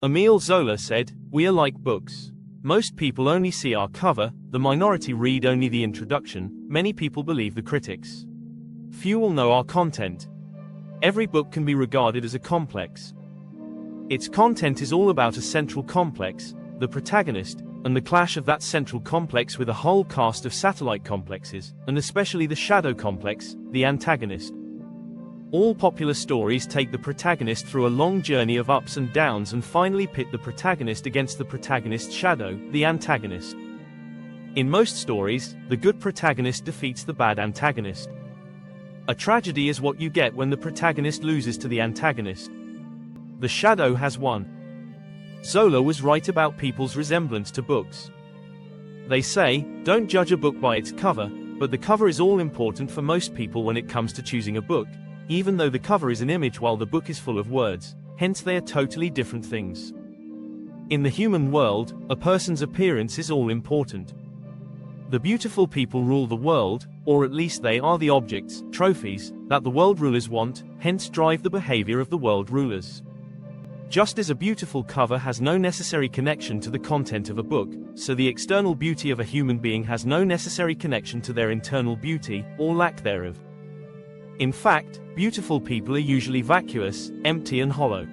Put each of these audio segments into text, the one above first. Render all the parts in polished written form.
Emile Zola said, "We are like books. Most people only see our cover, the minority read only the introduction, many people believe the critics. Few will know our content. Every book can be regarded as a complex. Its content is all about a central complex, the protagonist, and the clash of that central complex with a whole cast of satellite complexes, and especially the shadow complex, the antagonist. All popular stories take the protagonist through a long journey of ups and downs and finally pit the protagonist against the protagonist's shadow, the antagonist. In most stories, the good protagonist defeats the bad antagonist. A tragedy is what you get when the protagonist loses to the antagonist. The shadow has won." Zola was right about people's resemblance to books. They say, don't judge a book by its cover, but the cover is all important for most people when it comes to choosing a book, even though the cover is an image while the book is full of words, hence they are totally different things. In the human world, a person's appearance is all important. The beautiful people rule the world, or at least they are the objects, trophies, that the world rulers want, hence drive the behavior of the world rulers. Just as a beautiful cover has no necessary connection to the content of a book, so the external beauty of a human being has no necessary connection to their internal beauty, or lack thereof. In fact, beautiful people are usually vacuous, empty and hollow.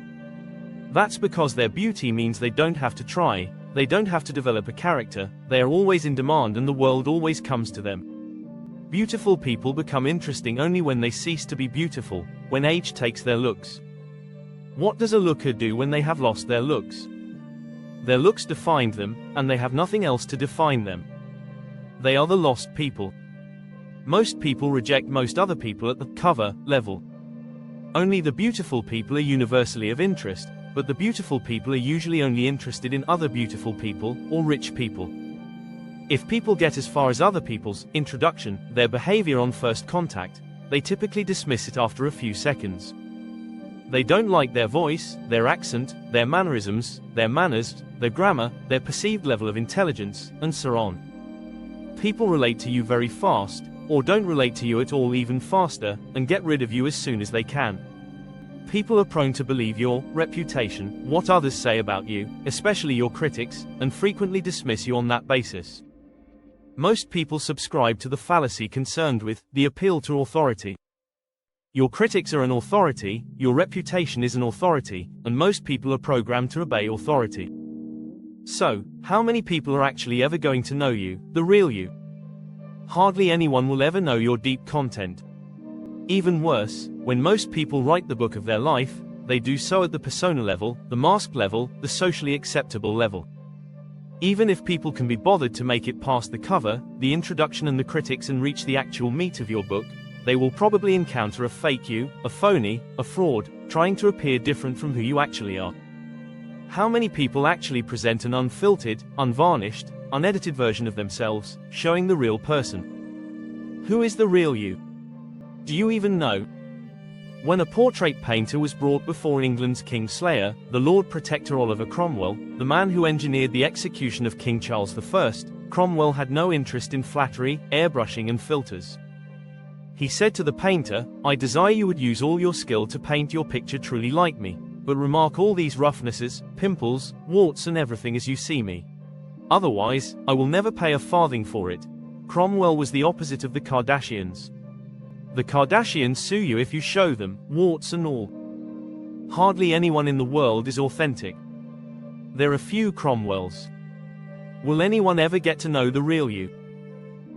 That's because their beauty means they don't have to try, they don't have to develop a character, they are always in demand and the world always comes to them. Beautiful people become interesting only when they cease to be beautiful, when age takes their looks. What does a looker do when they have lost their looks? Their looks defined them, and they have nothing else to define them. They are the lost people. Most people reject most other people at the cover level. Only the beautiful people are universally of interest, but the beautiful people are usually only interested in other beautiful people, or rich people. If people get as far as other people's introduction, their behavior on first contact, they typically dismiss it after a few seconds. They don't like their voice, their accent, their mannerisms, their manners, their grammar, their perceived level of intelligence, and so on. People relate to you very fast, or don't relate to you at all even faster, and get rid of you as soon as they can. People are prone to believe your reputation, what others say about you, especially your critics, and frequently dismiss you on that basis. Most people subscribe to the fallacy concerned with the appeal to authority. Your critics are an authority, your reputation is an authority, and most people are programmed to obey authority. So, how many people are actually ever going to know you, the real you? Hardly anyone will ever know your deep content. Even worse, when most people write the book of their life, they do so at the persona level, the mask level, the socially acceptable level. Even if people can be bothered to make it past the cover, the introduction and the critics and reach the actual meat of your book, they will probably encounter a fake you, a phony, a fraud, trying to appear different from who you actually are. How many people actually present an unfiltered, unvarnished, unedited version of themselves, showing the real person? Who is the real you? Do you even know? When a portrait painter was brought before England's King Slayer, the Lord Protector Oliver Cromwell, the man who engineered the execution of King Charles I, Cromwell had no interest in flattery, airbrushing and filters. He said to the painter, "I desire you would use all your skill to paint your picture truly like me, but remark all these roughnesses, pimples, warts and everything as you see me. Otherwise, I will never pay a farthing for it." Cromwell was the opposite of the Kardashians. The Kardashians sue you if you show them, warts and all. Hardly anyone in the world is authentic. There are few Cromwells. Will anyone ever get to know the real you?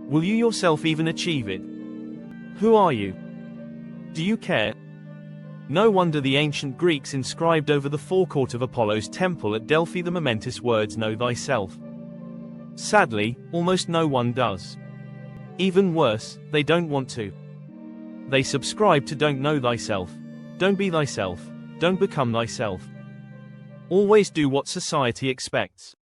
Will you yourself even achieve it? Who are you? Do you care? No wonder the ancient Greeks inscribed over the forecourt of Apollo's temple at Delphi the momentous words "Know thyself." Sadly, almost no one does. Even worse, they don't want to. They subscribe to "Don't know thyself." Don't be thyself. Don't become thyself. Always do what society expects.